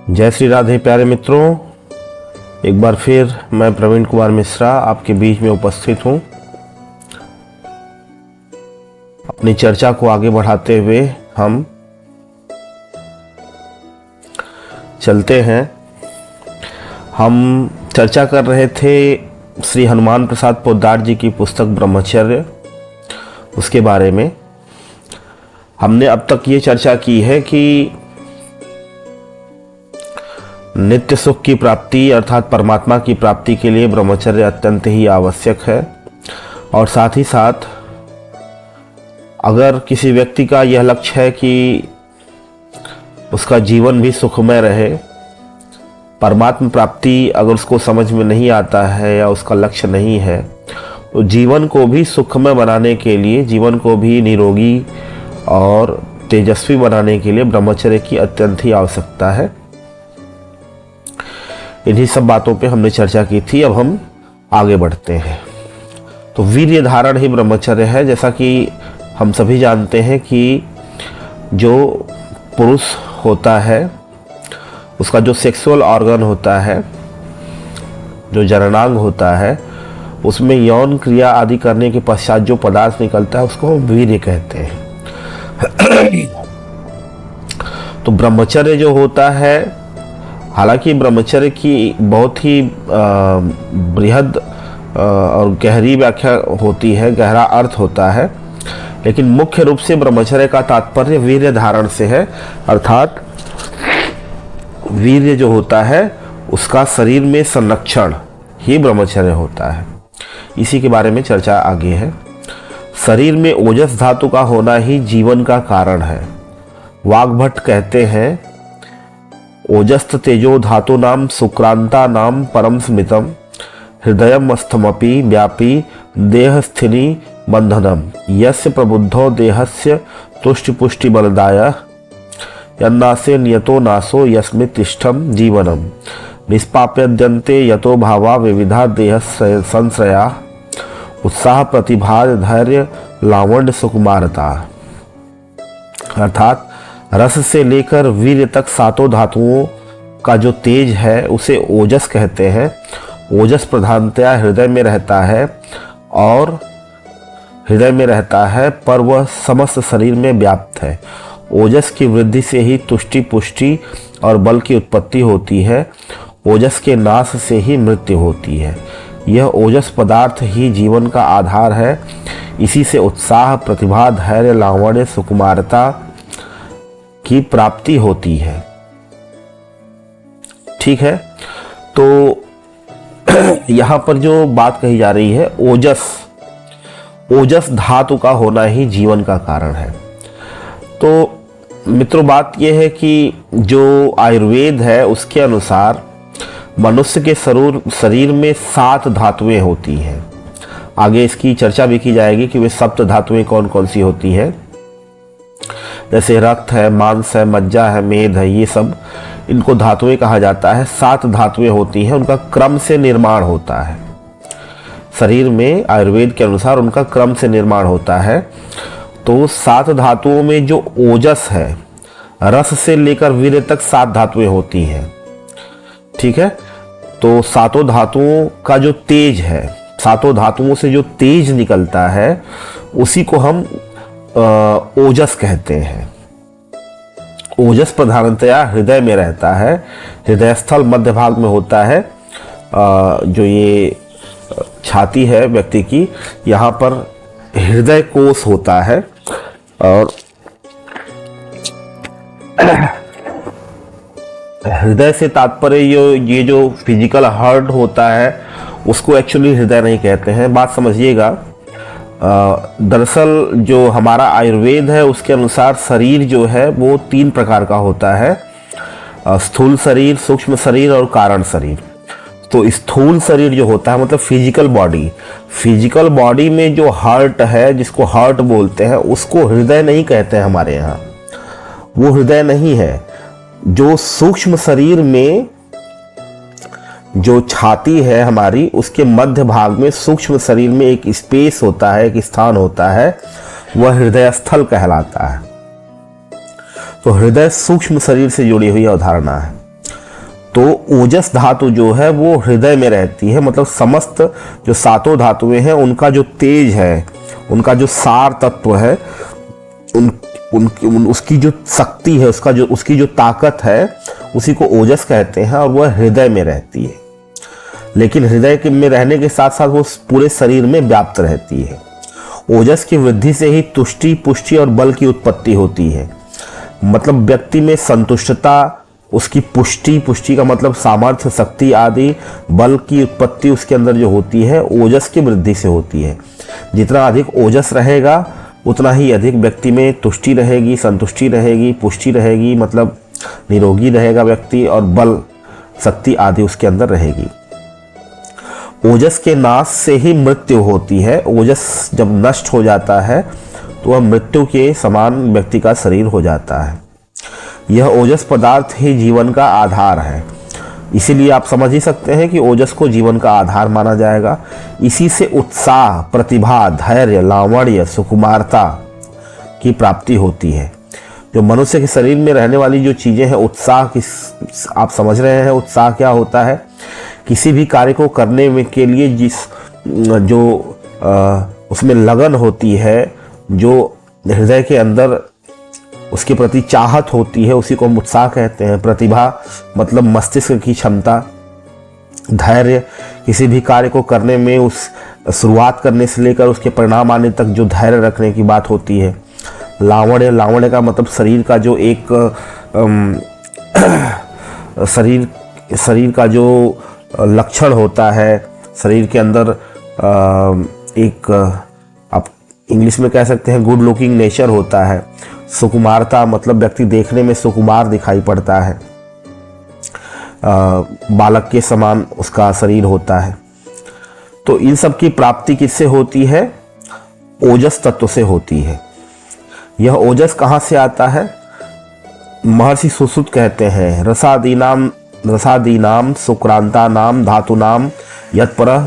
जय श्री राधे प्यारे मित्रों, एक बार फिर मैं प्रवीण कुमार मिश्रा आपके बीच में उपस्थित हूं। अपनी चर्चा को आगे बढ़ाते हुए हम चलते हैं। हम चर्चा कर रहे थे श्री हनुमान प्रसाद पोद्दार जी की पुस्तक ब्रह्मचर्य, उसके बारे में। हमने अब तक ये चर्चा की है कि नित्य सुख की प्राप्ति अर्थात परमात्मा की प्राप्ति के लिए ब्रह्मचर्य अत्यंत ही आवश्यक है। और साथ ही साथ अगर किसी व्यक्ति का यह लक्ष्य है कि उसका जीवन भी सुखमय रहे, परमात्मा प्राप्ति अगर उसको समझ में नहीं आता है या उसका लक्ष्य नहीं है, तो जीवन को भी सुखमय बनाने के लिए, जीवन को भी निरोगी और तेजस्वी बनाने के लिए ब्रह्मचर्य की अत्यंत ही आवश्यकता है। इन्हीं सब बातों पे हमने चर्चा की थी। अब हम आगे बढ़ते हैं। तो वीर्य धारण ही ब्रह्मचर्य है। जैसा कि हम सभी जानते हैं कि जो पुरुष होता है उसका जो सेक्सुअल ऑर्गन होता है, जो जननांग होता है, उसमें यौन क्रिया आदि करने के पश्चात जो पदार्थ निकलता है उसको हम वीर्य कहते हैं। तो ब्रह्मचर्य जो होता है, हालांकि ब्रह्मचर्य की बहुत ही बृहद और गहरी व्याख्या होती है, गहरा अर्थ होता है, लेकिन मुख्य रूप से ब्रह्मचर्य का तात्पर्य वीर्य धारण से है। अर्थात वीर्य जो होता है उसका शरीर में संरक्षण ही ब्रह्मचर्य होता है। इसी के बारे में चर्चा आगे है। शरीर में ओजस धातु का होना ही जीवन का कारण है। वाग्भट्ट कहते हैं, ओजस्त तेजो धातु नाम सुक्रांता नाम परम स्मितम हृदयम अस्थमपि व्यापी देहस्थिनी बंधनम यस्य प्रबुद्धो देहस्य तुष्टि पुष्टि बलदाय यन्नासे नियतो नासो यस्मित् तिष्ठम जीवनम निष्पाप्यद्यन्ते यतो भावा विविधा देह संश्रया उत्साह प्रतिभा धैर्य लावण्य सुकुमारता। अर्थात रस से लेकर वीर्य तक सातों धातुओं का जो तेज है उसे ओजस कहते हैं। ओजस प्रधानतया हृदय में रहता है और हृदय में रहता है, पर वह समस्त शरीर में व्याप्त है। ओजस की वृद्धि से ही तुष्टि पुष्टि और बल की उत्पत्ति होती है। ओजस के नाश से ही मृत्यु होती है। यह ओजस पदार्थ ही जीवन का आधार है। इसी से उत्साह प्रतिभा धैर्य लावण्य सुकुमारता की प्राप्ति होती है। ठीक है, तो यहां पर जो बात कही जा रही है, ओजस धातु का होना ही जीवन का कारण है। तो मित्रों, बात यह है कि जो आयुर्वेद है उसके अनुसार मनुष्य के शरीर में 7 धातुएं होती हैं। आगे इसकी चर्चा भी की जाएगी कि वे सप्त धातुएं कौन कौन सी होती हैं। जैसे रक्त है, मांस है, मज्जा है, मेद है, ये सब इनको धातुएं कहा जाता है। 7 धातुएं होती हैं, उनका क्रम से निर्माण होता है। शरीर में आयुर्वेद के अनुसार उनका क्रम से निर्माण होता है। तो 7 धातुओं में जो ओजस है, रस से लेकर वीर्य तक 7 धातुएं होती हैं। ठीक है, तो सातों धातुओं का जो तेज है, सातों धातुओं से जो तेज निकलता है उसी को हम ओजस कहते हैं। ओजस प्रधानतया हृदय में रहता है। हृदय स्थल मध्य भाग में होता है। जो ये छाती है व्यक्ति की, यहाँ पर हृदय कोश होता है। और हृदय से तात्पर्य ये जो फिजिकल हार्ट होता है उसको एक्चुअली हृदय नहीं कहते हैं। बात समझिएगा। दरअसल जो हमारा आयुर्वेद है उसके अनुसार शरीर जो है वो 3 प्रकार का होता है, स्थूल शरीर, सूक्ष्म शरीर और कारण शरीर। तो स्थूल शरीर जो होता है मतलब फिजिकल बॉडी में जो हार्ट है, जिसको हार्ट बोलते हैं, उसको हृदय नहीं कहते हैं हमारे यहाँ। वो हृदय नहीं है। जो सूक्ष्म शरीर में जो छाती है हमारी, उसके मध्य भाग में सूक्ष्म शरीर में एक स्पेस होता है, एक स्थान होता है, वह हृदय स्थल कहलाता है। तो हृदय सूक्ष्म शरीर से जुड़ी हुई अवधारणा है। तो ओजस धातु जो है वो हृदय में रहती है, मतलब समस्त जो सातों धातुएं हैं उनका जो तेज है, उनका जो सार तत्व है, उसकी जो शक्ति है, उसकी जो ताकत है, उसी को ओजस कहते हैं और वह हृदय में रहती है। लेकिन हृदय में रहने के साथ साथ वो पूरे शरीर में व्याप्त रहती है। ओजस की वृद्धि से ही तुष्टि, पुष्टि और बल की उत्पत्ति होती है। मतलब व्यक्ति में संतुष्टता, उसकी पुष्टि का मतलब सामर्थ्य, शक्ति आदि, बल की उत्पत्ति उसके अंदर जो होती है ओजस की वृद्धि से होती है। जितना अधिक ओजस रहेगा उतना ही अधिक व्यक्ति में तुष्टि रहेगी, संतुष्टि रहेगी, पुष्टि रहेगी, मतलब निरोगी रहेगा व्यक्ति, और बल, शक्ति आदि उसके अंदर रहेगी। ओजस के नाश से ही मृत्यु होती है। ओजस जब नष्ट हो जाता है तो वह मृत्यु के समान व्यक्ति का शरीर हो जाता है। यह ओजस पदार्थ ही जीवन का आधार है। इसीलिए आप समझ ही सकते हैं कि ओजस को जीवन का आधार माना जाएगा। इसी से उत्साह, प्रतिभा, धैर्य, लावण्य, सुकुमारता की प्राप्ति होती है। जो मनुष्य के शरीर में रहने वाली जो चीज़ें हैं, उत्साह की, आप समझ रहे हैं उत्साह क्या होता है? किसी भी कार्य को करने में के लिए उसमें लगन होती है, जो हृदय के अंदर उसके प्रति चाहत होती है, उसी को हम उत्साह कहते हैं। प्रतिभा मतलब मस्तिष्क की क्षमता। धैर्य, किसी भी कार्य को करने में उस शुरुआत करने से लेकर उसके परिणाम आने तक जो धैर्य रखने की बात होती है। लावण्य का मतलब शरीर का जो एक शरीर का जो लक्षण होता है, शरीर के अंदर एक, आप इंग्लिश में कह सकते हैं, गुड लुकिंग नेचर होता है। सुकुमारता मतलब व्यक्ति देखने में सुकुमार दिखाई पड़ता है, बालक के समान उसका शरीर होता है। तो इन सब की प्राप्ति किससे होती है? ओजस तत्व से होती है। यह ओजस कहाँ से आता है? महर्षि सुश्रुत कहते हैं, रसादीनाम सुक्रांतानाम धातुनाम यत्परः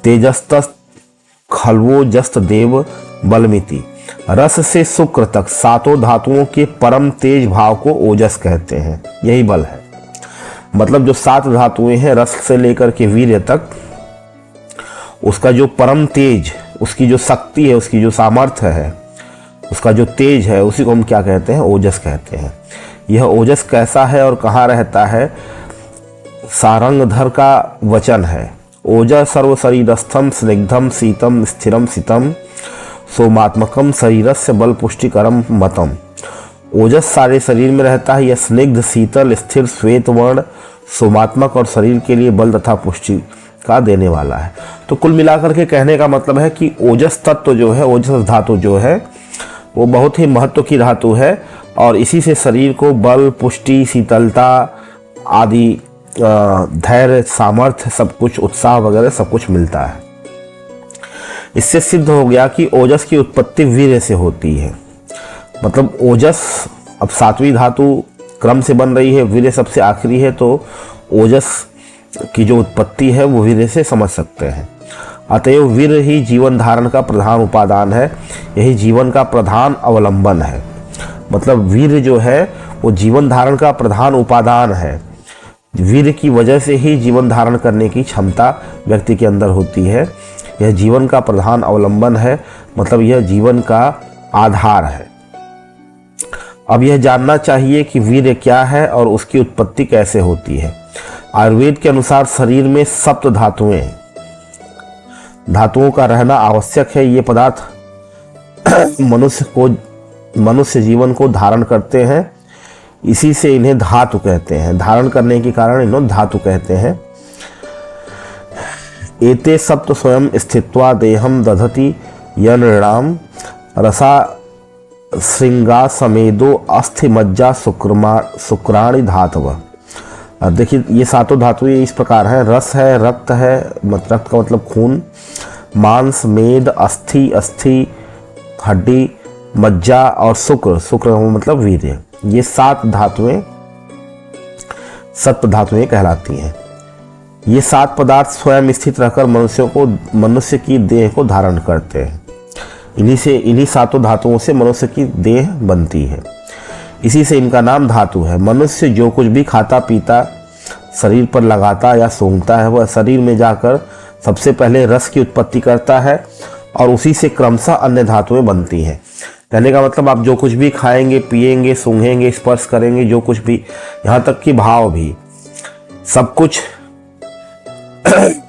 तेजस्तस् खल्वो जस्त देव बलमिति। रस से शुक्र तक सातों धातुओं के परम तेज भाव को ओजस कहते हैं। यही बल है। मतलब जो 7 धातुएं हैं, रस से लेकर के वीर्य तक, उसका जो परम तेज, उसकी जो शक्ति है, उसकी जो सामर्थ्य है, उसका जो तेज है, उसी को हम क्या कहते हैं? ओजस कहते हैं। यह ओजस कैसा है और कहाँ रहता है? सारंगधर का वचन है, ओजस सर्व शरीरस्थम स्निग्धम शीतम स्थिरम सितम सोमात्मकम शरीरस्य बल पुष्टिकरम मतम। ओजस सारे शरीर में रहता है। यह स्निग्ध, शीतल, स्थिर, श्वेत वर्ण, सोमात्मक और शरीर के लिए बल तथा पुष्टि का देने वाला है। तो कुल मिलाकर के कहने का मतलब है कि ओजस तत्व जो है, ओजस धातु जो है, वो बहुत ही महत्व की धातु है और इसी से शरीर को बल, पुष्टि, शीतलता आदि, धैर्य, सामर्थ्य, सब कुछ, उत्साह वगैरह सब कुछ मिलता है। इससे सिद्ध हो गया कि ओजस की उत्पत्ति वीर्य से होती है। मतलब ओजस अब 7वीं धातु क्रम से बन रही है, वीर्य सबसे आखिरी है, तो ओजस की जो उत्पत्ति है वो वीर्य से समझ सकते हैं। अतएव वीर्य ही जीवन धारण का प्रधान उपादान है, यही जीवन का प्रधान अवलंबन है। मतलब वीर्य जो है वो जीवन धारण का प्रधान उपादान है। वीर्य की वजह से ही जीवन धारण करने की क्षमता व्यक्ति के अंदर होती है। यह जीवन का प्रधान अवलंबन है, मतलब यह जीवन का आधार है। अब यह जानना चाहिए कि वीर्य क्या है और उसकी उत्पत्ति कैसे होती है। आयुर्वेद के अनुसार शरीर में 7 धातुओं का रहना आवश्यक है। ये पदार्थ मनुष्य जीवन को धारण करते हैं, इसी से इन्हें धातु कहते हैं। धारण करने के कारण इन्हें धातु कहते हैं। एते सप्त स्वयं स्थित्वा देहम दधति यनृणाम रसा श्रृंगा समेदो अस्थि मज्जा शुक्राणि धातव। देखिए ये 7 धातुएं इस प्रकार हैं। रस है, रक्त है, रक्त का मतलब खून, मांस, मेद, अस्थि, हड्डी, मज्जा और शुक्र मतलब वीर्य। ये 7 धातुएं सप्त धातुएं कहलाती हैं। ये 7 पदार्थ स्वयं स्थित रहकर मनुष्य की देह को धारण करते हैं। इन्हीं 7 धातुओं से मनुष्य की देह बनती है, इसी से इनका नाम धातु है। मनुष्य जो कुछ भी खाता पीता शरीर पर लगाता या सूंघता है वह शरीर में जाकर सबसे पहले रस की उत्पत्ति करता है और उसी से क्रमशः अन्य धातुएं बनती हैं। कहने का मतलब आप जो कुछ भी खाएंगे, पिएंगे, सूंघेंगे, स्पर्श करेंगे, जो कुछ भी, यहाँ तक कि भाव भी, सब कुछ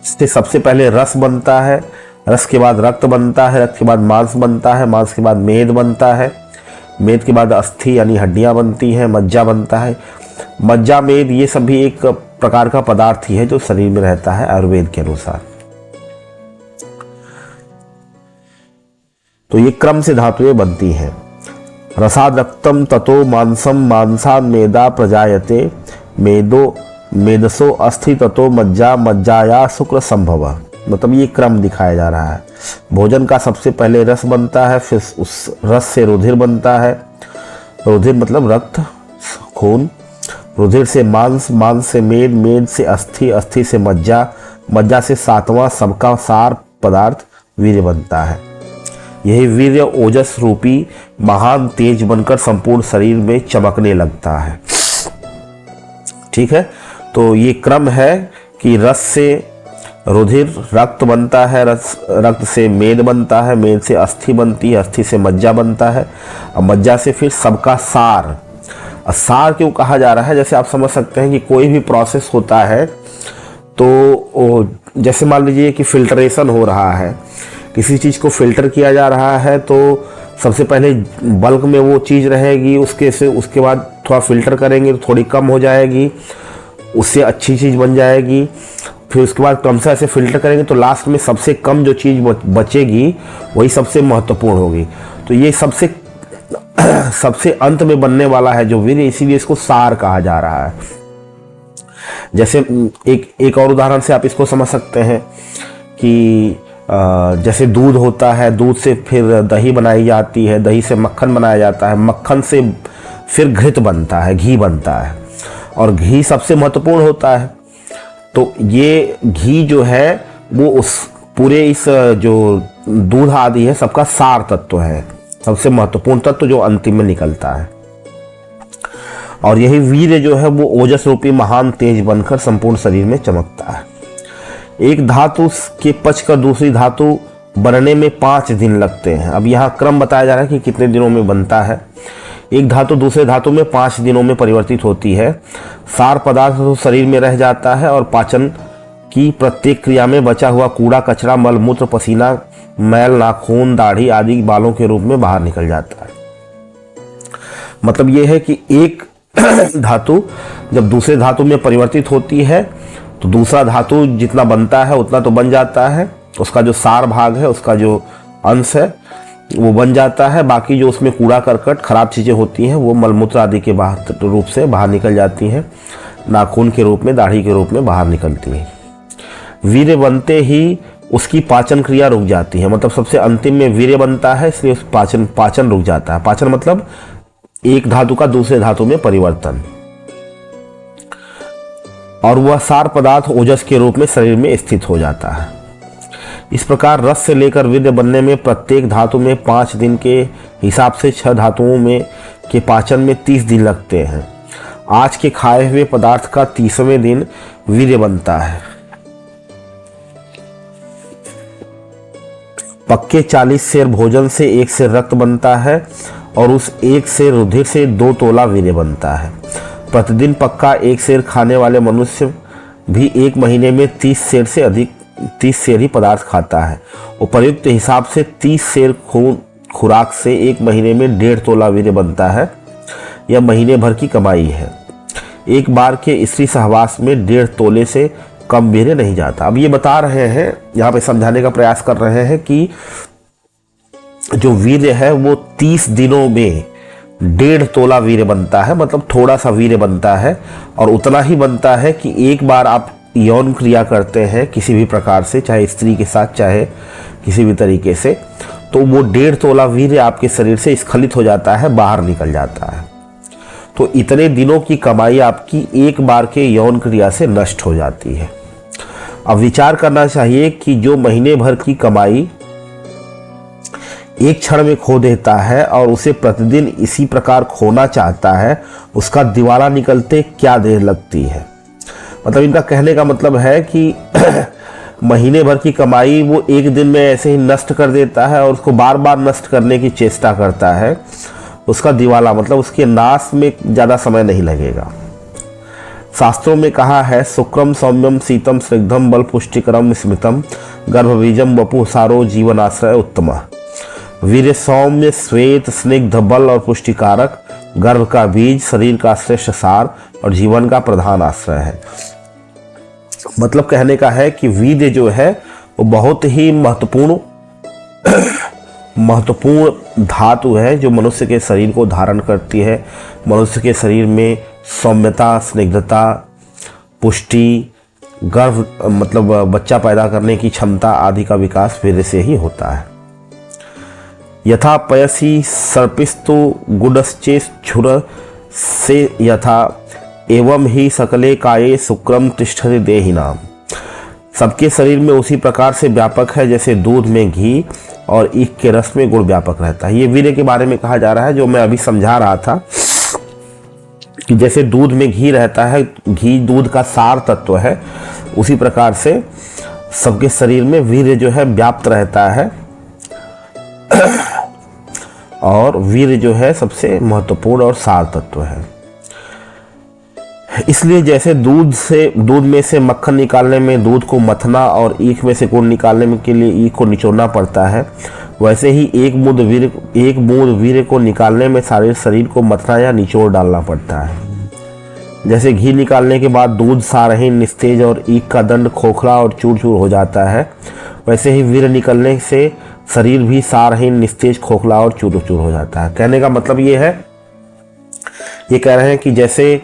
से सबसे पहले रस बनता है, रस के बाद रक्त बनता है, रक्त के बाद मांस बनता है, मांस के बाद मेद बनता है, मेद के बाद अस्थि यानी हड्डियां बनती हैं, मज्जा बनता है। मज्जा, मेद ये सब भी एक प्रकार का पदार्थ ही है जो शरीर में रहता है आयुर्वेद के अनुसार। तो ये क्रम से धातुएं बनती हैं। रसाद रक्तम ततो मांसम मांसाद मेदा प्रजायते मेदो मेदसो अस्थि ततो मज्जा मज्जाया शुक्र संभव। मतलब ये क्रम दिखाया जा रहा है। भोजन का सबसे पहले रस बनता है, फिर उस रस से रुधिर बनता है, रुधिर मतलब रक्त, खून, रुधिर से मांस, मांस से मेद, मेद से अस्थि, अस्थि से मज्जा, मज्जा से सातवां सबका सार पदार्थ वीर्य बनता है। यही वीर्य ओजस रूपी महान तेज बनकर संपूर्ण शरीर में चमकने लगता है। ठीक है, तो ये क्रम है कि रस से रुधिर, रक्त बनता है, रक्त से मेद बनता है, मेद से अस्थि बनती है, अस्थि से मज्जा बनता है, और मज्जा से फिर सबका सार। सार क्यों कहा जा रहा है? जैसे आप समझ सकते हैं कि कोई भी प्रोसेस होता है तो जैसे मान लीजिए कि फिल्ट्रेशन हो रहा है, किसी चीज़ को फिल्टर किया जा रहा है तो सबसे पहले बल्क में वो चीज़ रहेगी, उसके बाद थोड़ा फिल्टर करेंगे तो थोड़ी कम हो जाएगी, उससे अच्छी चीज़ बन जाएगी, फिर उसके बाद कम से ऐसे फिल्टर करेंगे तो लास्ट में सबसे कम जो चीज़ बचेगी वही सबसे महत्वपूर्ण होगी। तो ये सबसे अंत में बनने वाला है जो वीर्य, इसीलिए इसको सार कहा जा रहा है। जैसे एक और उदाहरण से आप इसको समझ सकते हैं कि जैसे दूध होता है, दूध से फिर दही बनाई जाती है, दही से मक्खन बनाया जाता है, मक्खन से फिर घृत बनता है, घी बनता है, और घी सबसे महत्वपूर्ण होता है। तो ये घी जो है वो उस पूरे इस जो दूध आदि है सबका सार तत्व है, सबसे महत्वपूर्ण तत्व जो अंतिम में निकलता है। और यही वीर्य जो है वो ओजस रूपी महान तेज बनकर संपूर्ण शरीर में चमकता है। एक धातु के पचकर दूसरी धातु बनने में 5 दिन लगते हैं। अब यहाँ क्रम बताया जा रहा है कि कितने दिनों में बनता है। एक धातु दूसरे धातु में 5 दिनों में परिवर्तित होती है। सार पदार्थ तो शरीर में रह जाता है और पाचन की प्रत्येक क्रिया में बचा हुआ कूड़ा कचरा, मल मूत्र, पसीना, मैल, नाखून, दाढ़ी आदि बालों के रूप में बाहर निकल जाता है। मतलब यह है कि एक धातु जब दूसरे धातु में परिवर्तित होती है तो दूसरा धातु जितना बनता है उतना तो बन जाता है, उसका जो सार भाग है, उसका जो अंश है वो बन जाता है। बाकी जो उसमें कूड़ा करकट, खराब चीज़ें होती हैं वो मलमूत्र आदि के रूप से बाहर निकल जाती हैं, नाखून के रूप में, दाढ़ी के रूप में बाहर निकलती हैं। वीर्य बनते ही उसकी पाचन क्रिया रुक जाती है। मतलब सबसे अंतिम में वीर्य बनता है, इसलिए पाचन रुक जाता है। पाचन मतलब एक धातु का दूसरे धातु में परिवर्तन, और वह सार पदार्थ ओजस के रूप में शरीर में स्थित हो जाता है। इस प्रकार रस से लेकर वीर्य बनने में प्रत्येक धातु में 5 दिन के हिसाब से 6 धातुओं में के पाचन में 30 दिन लगते हैं। आज के खाए हुए पदार्थ का 30वें दिन वीर्य बनता है। पक्के 40 सेर भोजन से 1 सेर रक्त बनता है और उस 1 सेर रुधिर से 2 तोला वीर्य बनता है। प्रतिदिन पक्का 1 सेर खाने वाले मनुष्य भी 1 महीने में 30 सेर से अधिक 30 सेर ही पदार्थ खाता है। उपर्युक्त हिसाब से 30 सेर खुराक से 1 महीने में 1.5 तोला वीर्य बनता है। यह महीने भर की कमाई है। एक बार के स्त्री सहवास में 1.5 तोले से कम वीर्य नहीं जाता। अब ये बता रहे हैं, यहाँ पे समझाने का प्रयास कर रहे हैं कि जो वीर्य है वो 30 दिनों में 1.5 तोला वीर्य बनता है। मतलब थोड़ा सा वीर्य बनता है, और उतना ही बनता है कि एक बार आप यौन क्रिया करते हैं किसी भी प्रकार से, चाहे स्त्री के साथ चाहे किसी भी तरीके से, तो वो 1.5 तोला वीर्य आपके शरीर से स्खलित हो जाता है, बाहर निकल जाता है। तो इतने दिनों की कमाई आपकी एक बार के यौन क्रिया से नष्ट हो जाती है। अब विचार करना चाहिए कि जो महीने भर की कमाई एक क्षण में खो देता है और उसे प्रतिदिन इसी प्रकार खोना चाहता है, उसका दिवाला निकलते क्या देर लगती है। मतलब इनका कहने का मतलब है कि महीने भर की कमाई वो एक दिन में ऐसे ही नष्ट कर देता है और उसको बार बार नष्ट करने की चेष्टा करता है। उसका दिवाला मतलब उसके नाश में ज़्यादा समय नहीं लगेगा। शास्त्रों में कहा है, शुक्रम सौम्यम शीतम स्निग्धम बल पुष्टिकरम स्मृतम गर्भबीजम वपु सारो जीवनाश्रय उत्तम। वीर्य सौम्य श्वेत स्निग्ध बल और पुष्टिकारक, गर्भ का बीज, शरीर का श्रेष्ठ सार और जीवन का प्रधान आश्रय है। मतलब कहने का है कि वीर्य जो है वो बहुत ही महत्वपूर्ण धातु है जो मनुष्य के शरीर को धारण करती है। मनुष्य के शरीर में सौम्यता, स्निग्धता, पुष्टि, गर्भ मतलब बच्चा पैदा करने की क्षमता आदि का विकास वीर्य से ही होता है। यथा पयसी सर्पिस्तु गुडश्चेच्छुर से यथा एवं ही सकले काये शुक्रम तिष्ठति देहिनाम। सबके शरीर में उसी प्रकार से व्यापक है जैसे दूध में घी और ईख के रस में गुड़ व्यापक रहता है। ये वीर्य के बारे में कहा जा रहा है, जो मैं अभी समझा रहा था कि जैसे दूध में घी रहता है, घी दूध का सार तत्व है, उसी प्रकार से सबके शरीर में वीर्य जो है व्याप्त रहता है। और वीर्य जो है सबसे महत्वपूर्ण और सार तत्व है। इसलिए जैसे दूध में से मक्खन निकालने में दूध को मथना और ईख में से गुड़ निकालने के लिए ईख को निचोड़ना पड़ता है, वैसे ही एक बूंद वीर्य को निकालने में सारे शरीर को मथना या निचोड़ डालना पड़ता है। जैसे घी निकालने के बाद दूध सारहीन, निस्तेज और ईख का दंड खोखला और चूर चूर हो जाता है, वैसे ही वीर्य निकलने से शरीर भी सारहीन, निस्तेज, खोखला और चूर चूर हो जाता है। कहने का मतलब ये है, ये कह रहे हैं कि जैसे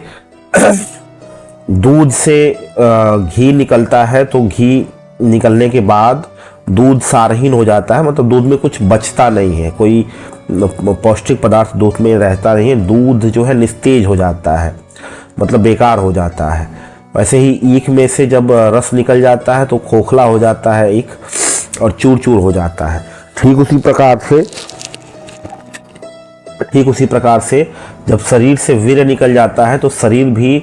दूध से घी निकलता है तो घी निकलने के बाद दूध सारहीन हो जाता है, मतलब दूध में कुछ बचता नहीं है, कोई पौष्टिक पदार्थ दूध में रहता नहीं है। दूध जो है निस्तेज हो जाता है, मतलब बेकार हो जाता है। वैसे ही ईख में से जब रस निकल जाता है तो खोखला हो जाता है ईख और चूर चूर हो जाता है। ठीक उसी प्रकार से जब शरीर से वीर्य निकल जाता है तो शरीर भी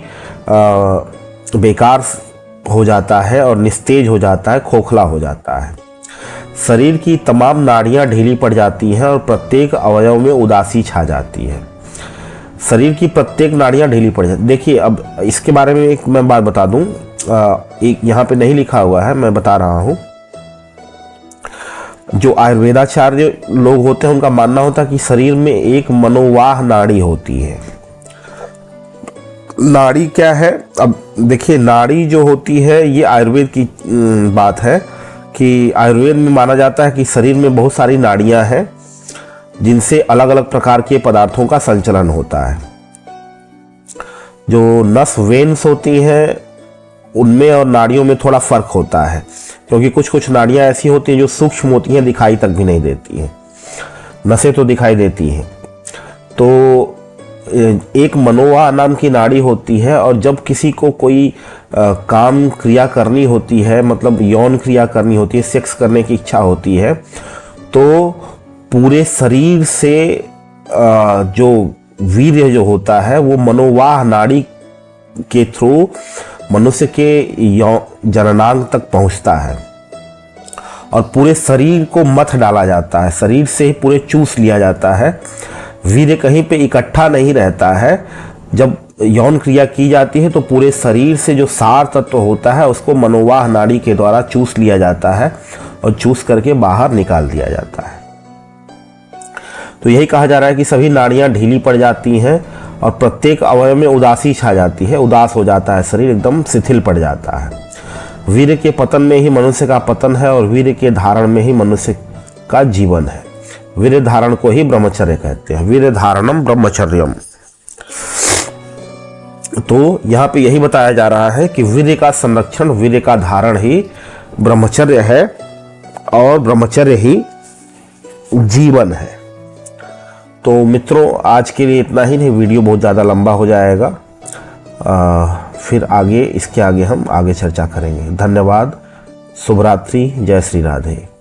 बेकार हो जाता है और निस्तेज हो जाता है, खोखला हो जाता है। शरीर की तमाम नाड़ियां ढीली पड़ जाती हैं और प्रत्येक अवयव में उदासी छा जाती है। शरीर की प्रत्येक नाड़ियां ढीली पड़ जाती। देखिए, अब इसके बारे में एक मैं बात बता दूं, एक यहाँ पे नहीं लिखा हुआ है, मैं बता रहा हूँ। जो आयुर्वेदाचार्य लोग होते हैं उनका मानना होता है कि शरीर में एक मनोवाह नाड़ी होती है। नाड़ी क्या है? अब देखिए, नाड़ी जो होती है ये आयुर्वेद की बात है कि आयुर्वेद में माना जाता है कि शरीर में बहुत सारी नाड़ियां हैं जिनसे अलग अलग प्रकार के पदार्थों का संचलन होता है। जो नस वेन्स होती हैं उनमें और नाड़ियों में थोड़ा फर्क होता है, क्योंकि कुछ कुछ नाड़ियां ऐसी होती हैं जो सूक्ष्म होती हैं, दिखाई तक भी नहीं देती हैं। नसें तो दिखाई देती हैं। तो एक मनोवाह नाम की नाड़ी होती है, और जब किसी को कोई काम क्रिया करनी होती है, मतलब यौन क्रिया करनी होती है, सेक्स करने की इच्छा होती है, तो पूरे शरीर से जो वीर्य जो होता है वो मनोवाह नाड़ी के थ्रू मनुष्य के जननांग तक पहुंचता है और पूरे शरीर को मथ डाला जाता है, शरीर से ही पूरे चूस लिया जाता है। वीर्य कहीं पे इकट्ठा नहीं रहता है। जब यौन क्रिया की जाती है तो पूरे शरीर से जो सार तत्व होता है उसको मनोवाह नाड़ी के द्वारा चूस लिया जाता है और चूस करके बाहर निकाल दिया जाता है। तो यही कहा जा रहा है कि सभी नाड़ियां ढीली पड़ जाती हैं और प्रत्येक अवयव में उदासी छा जाती है, उदास हो जाता है, शरीर एकदम शिथिल पड़ जाता है। वीर्य के पतन में ही मनुष्य का पतन है और वीर्य के धारण में ही मनुष्य का जीवन है। वीर्य धारण को ही ब्रह्मचर्य कहते हैं, वीर्य धारणम ब्रह्मचर्यम। तो यहाँ पे यही बताया जा रहा है कि वीर्य का संरक्षण, वीर्य का धारण ही ब्रह्मचर्य है और ब्रह्मचर्य ही जीवन है। तो मित्रों, आज के लिए इतना ही नहीं, वीडियो बहुत ज़्यादा लंबा हो जाएगा। फिर इसके आगे हम चर्चा करेंगे। धन्यवाद। शुभ रात्रि। जय श्री राधे।